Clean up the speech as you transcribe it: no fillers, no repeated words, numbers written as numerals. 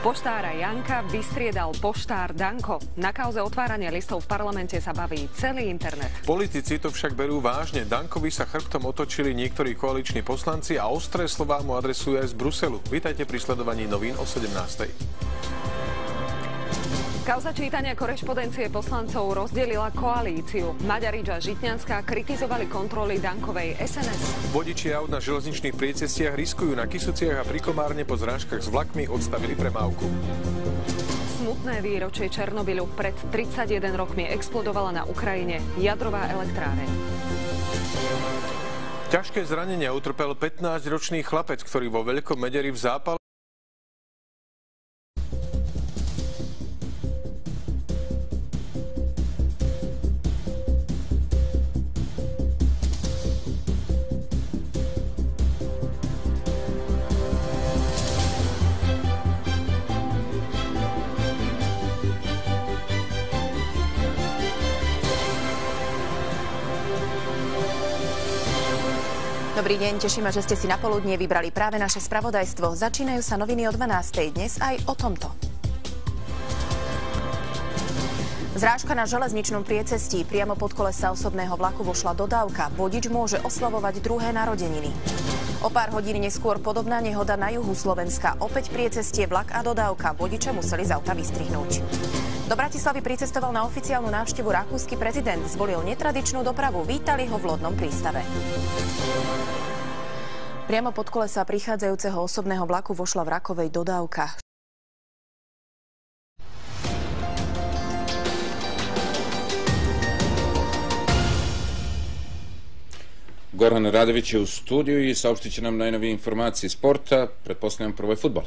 Poštára Janka vystriedal poštár Danko. Na kauze otvárania listov v parlamente sa baví celý internet. Politici to však berú vážne. Dankovi sa chrbtom otočili niektorí koaliční poslanci a ostré slová mu adresujú aj z Bruselu. Vítajte pri sledovaní novín o 17:00. Kauza čítania korešpondencie poslancov rozdelila koalíciu. Maďarič a Žitňanská kritizovali kontroly Dankovej SNS. Vodiči aut na železničných priecestiach riskujú na Kysuciach a pri Komárne po zrážkach s vlakmi odstavili premávku. Smutné výročie Černobylu. Pred 31 rokmi explodovala na Ukrajine jadrová elektráreň. Ťažké zranenia utrpel 15-ročný chlapec, ktorý vo Veľkom Mederi v zápale Dobrý deň, tešíme, že ste si na poludnie vybrali práve naše spravodajstvo. Začínajú sa noviny o 12:00. Dnes aj o tomto. Zrážka na železničnom priecestí. Priamo pod kolesa osobného vlaku vošla dodávka. Vodič môže oslavovať druhé narodeniny. O pár hodín neskôr podobná nehoda na juhu Slovenska. Opäť priecestie, vlak a dodávka. Vodiča museli z auta vystrihnúť. Do Bratislavy pricestoval na oficiálnu návštevu rakúsky prezident. Zvolil netradičnú dopravu. Vítali ho v lodnom prístave. Priamo pod kolesa prichádzajúceho osobného vlaku vošla v Rakovej dodávka. Goran Radović je u studiju i saopštit će nam najnovije informacije sporta. Pretpostavljam prvo je fudbal.